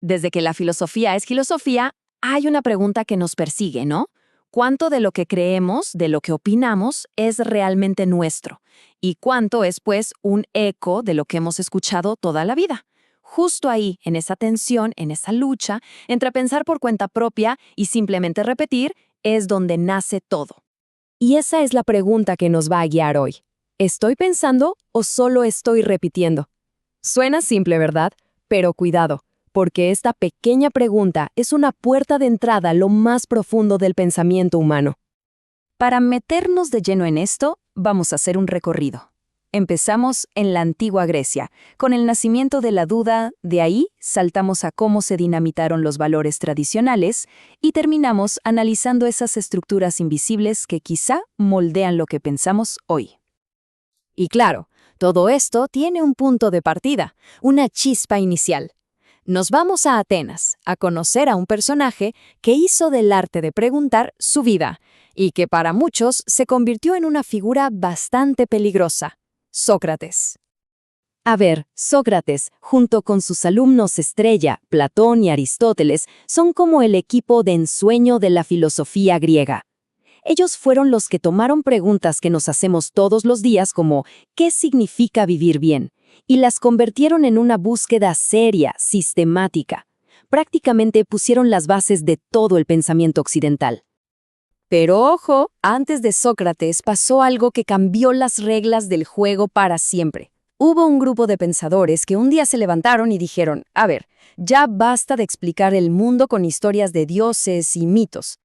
Desde que la filosofía es filosofía, hay una pregunta que nos persigue, ¿no? ¿Cuánto de lo que creemos, de lo que opinamos, es realmente nuestro? ¿Y cuánto es, pues, un eco de lo que hemos escuchado toda la vida? Justo ahí, en esa tensión, en esa lucha, entre pensar por cuenta propia y simplemente repetir, es donde nace todo. Y esa es la pregunta que nos va a guiar hoy. ¿Estoy pensando o solo estoy repitiendo? Suena simple, ¿verdad? Pero cuidado, porque esta pequeña pregunta es una puerta de entrada a lo más profundo del pensamiento humano. Para meternos de lleno en esto, vamos a hacer un recorrido. Empezamos en la antigua Grecia, con el nacimiento de la duda, de ahí saltamos a cómo se dinamitaron los valores tradicionales y terminamos analizando esas estructuras invisibles que quizá moldean lo que pensamos hoy. Y claro, todo esto tiene un punto de partida, una chispa inicial. Nos vamos a Atenas a conocer a un personaje que hizo del arte de preguntar su vida y que para muchos se convirtió en una figura bastante peligrosa: Sócrates. A ver, Sócrates, junto con sus alumnos estrella, Platón y Aristóteles, son como el equipo de ensueño de la filosofía griega. Ellos fueron los que tomaron preguntas que nos hacemos todos los días como ¿qué significa vivir bien? Y las convirtieron en una búsqueda seria, sistemática. Prácticamente pusieron las bases de todo el pensamiento occidental. Pero ojo, antes de Sócrates pasó algo que cambió las reglas del juego para siempre. Hubo un grupo de pensadores que un día se levantaron y dijeron, a ver, ya basta de explicar el mundo con historias de dioses y mitos.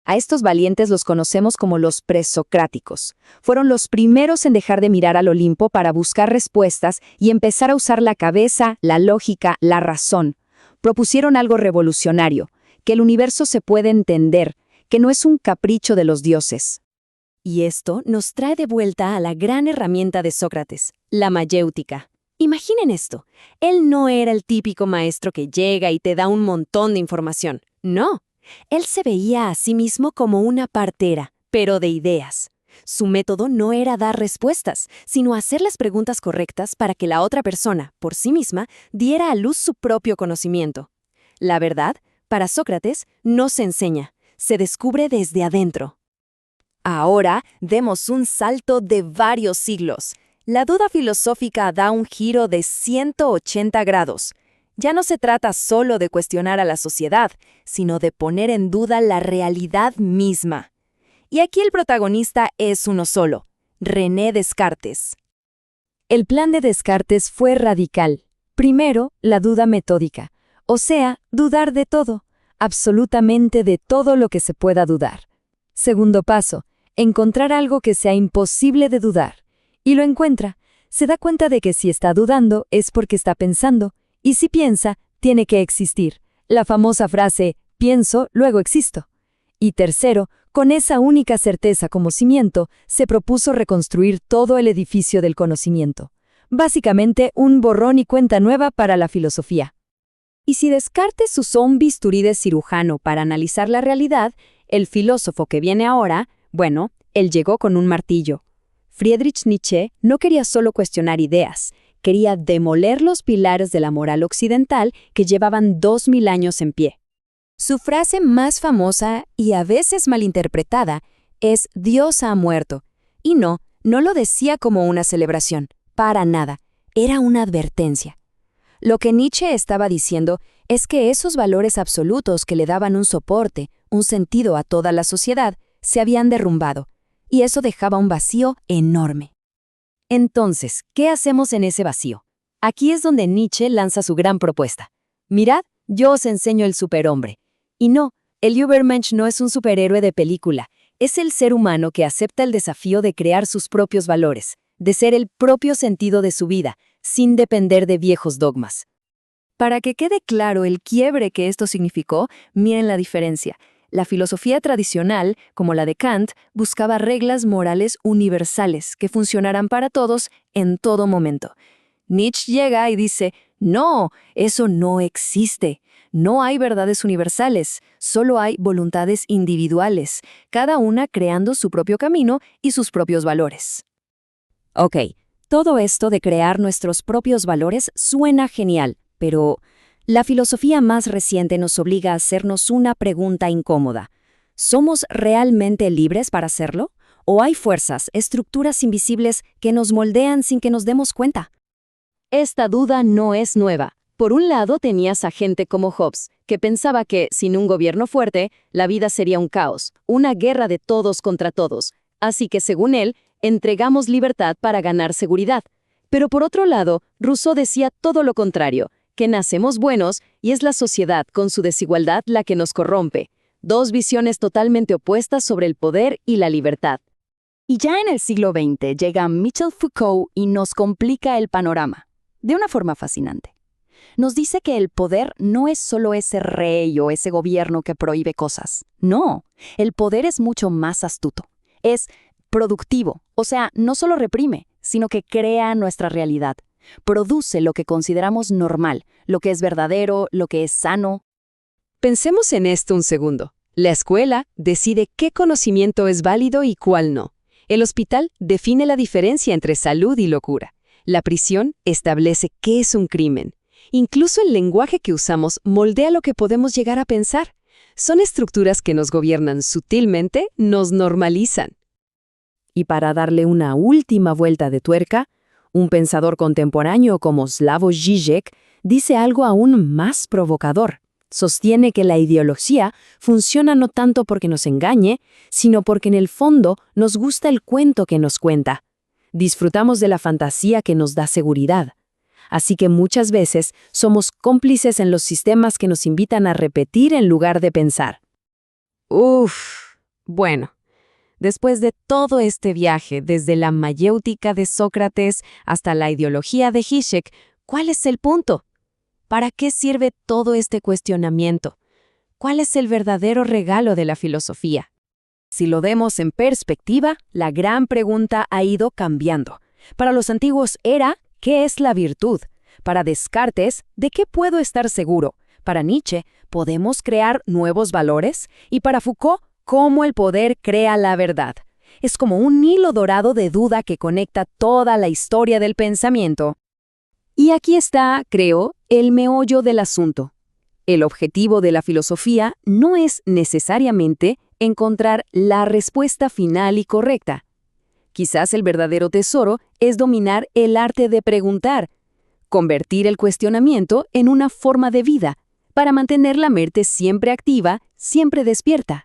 A estos valientes los conocemos como los presocráticos. Fueron los primeros en dejar de mirar al Olimpo para buscar respuestas y empezar a usar la cabeza, la lógica, la razón. Propusieron algo revolucionario, que el universo se puede entender, que no es un capricho de los dioses. Y esto nos trae de vuelta a la gran herramienta de Sócrates, la mayéutica. Imaginen esto, él no era el típico maestro que llega y te da un montón de información. No, él se veía a sí mismo como una partera, pero de ideas. Su método no era dar respuestas, sino hacer las preguntas correctas para que la otra persona, por sí misma, diera a luz su propio conocimiento. La verdad, para Sócrates, no se enseña, se descubre desde adentro. Ahora demos un salto de varios siglos. La duda filosófica da un giro de 180 grados. Ya no se trata solo de cuestionar a la sociedad, sino de poner en duda la realidad misma. Y aquí el protagonista es uno solo, René Descartes. El plan de Descartes fue radical. Primero, la duda metódica, o sea, dudar de todo, absolutamente de todo lo que se pueda dudar. Segundo paso, encontrar algo que sea imposible de dudar. Y lo encuentra. Se da cuenta de que si está dudando es porque está pensando, y si piensa, tiene que existir. La famosa frase, pienso, luego existo. Y tercero, con esa única certeza como cimiento, se propuso reconstruir todo el edificio del conocimiento. Básicamente, un borrón y cuenta nueva para la filosofía. Y si Descartes usó un bisturí de cirujano para analizar la realidad, el filósofo que viene ahora, bueno, él llegó con un martillo. Friedrich Nietzsche no quería solo cuestionar ideas, quería demoler los pilares de la moral occidental que llevaban 2000 años en pie. Su frase más famosa y a veces malinterpretada es «Dios ha muerto». Y no lo decía como una celebración, para nada, era una advertencia. Lo que Nietzsche estaba diciendo es que esos valores absolutos que le daban un soporte, un sentido a toda la sociedad, se habían derrumbado, y eso dejaba un vacío enorme. Entonces, ¿qué hacemos en ese vacío? Aquí es donde Nietzsche lanza su gran propuesta. Mirad, yo os enseño el superhombre. Y no, el Übermensch no es un superhéroe de película, es el ser humano que acepta el desafío de crear sus propios valores, de ser el propio sentido de su vida, sin depender de viejos dogmas. Para que quede claro el quiebre que esto significó, miren la diferencia. La filosofía tradicional, como la de Kant, buscaba reglas morales universales que funcionaran para todos en todo momento. Nietzsche llega y dice, no, eso no existe. No hay verdades universales, solo hay voluntades individuales, cada una creando su propio camino y sus propios valores. Ok, todo esto de crear nuestros propios valores suena genial, pero La filosofía más reciente nos obliga a hacernos una pregunta incómoda. ¿Somos realmente libres para hacerlo? ¿O hay fuerzas, estructuras invisibles que nos moldean sin que nos demos cuenta? Esta duda no es nueva. Por un lado tenías a gente como Hobbes, que pensaba que, sin un gobierno fuerte, la vida sería un caos, una guerra de todos contra todos. Así que, según él, entregamos libertad para ganar seguridad. Pero por otro lado, Rousseau decía todo lo contrario, que nacemos buenos y es la sociedad con su desigualdad la que nos corrompe. Dos visiones totalmente opuestas sobre el poder y la libertad. Y ya en el siglo XX llega Michel Foucault y nos complica el panorama, de una forma fascinante. Nos dice que el poder no es solo ese rey o ese gobierno que prohíbe cosas. No, el poder es mucho más astuto. Es productivo, o sea, no solo reprime, sino que crea nuestra realidad. Produce lo que consideramos normal, lo que es verdadero, lo que es sano. Pensemos en esto un segundo. La escuela decide qué conocimiento es válido y cuál no. El hospital define la diferencia entre salud y locura. La prisión establece qué es un crimen. Incluso el lenguaje que usamos moldea lo que podemos llegar a pensar. Son estructuras que nos gobiernan sutilmente, nos normalizan. Y para darle una última vuelta de tuerca, un pensador contemporáneo como Slavoj Žižek dice algo aún más provocador. Sostiene que la ideología funciona no tanto porque nos engañe, sino porque en el fondo nos gusta el cuento que nos cuenta. Disfrutamos de la fantasía que nos da seguridad. Así que muchas veces somos cómplices en los sistemas que nos invitan a repetir en lugar de pensar. Bueno, después de todo este viaje, desde la mayéutica de Sócrates hasta la ideología de Žižek, ¿cuál es el punto? ¿Para qué sirve todo este cuestionamiento? ¿Cuál es el verdadero regalo de la filosofía? Si lo vemos en perspectiva, la gran pregunta ha ido cambiando. Para los antiguos era, ¿qué es la virtud? Para Descartes, ¿de qué puedo estar seguro? Para Nietzsche, ¿podemos crear nuevos valores? Y para Foucault, ¿cómo el poder crea la verdad? Es como un hilo dorado de duda que conecta toda la historia del pensamiento. Y aquí está, creo, el meollo del asunto. El objetivo de la filosofía no es necesariamente encontrar la respuesta final y correcta. Quizás el verdadero tesoro es dominar el arte de preguntar, convertir el cuestionamiento en una forma de vida, para mantener la mente siempre activa, siempre despierta.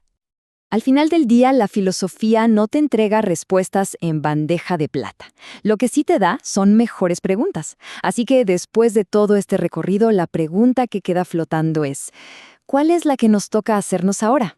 Al final del día, la filosofía no te entrega respuestas en bandeja de plata. Lo que sí te da son mejores preguntas. Así que después de todo este recorrido, la pregunta que queda flotando es, ¿cuál es la que nos toca hacernos ahora?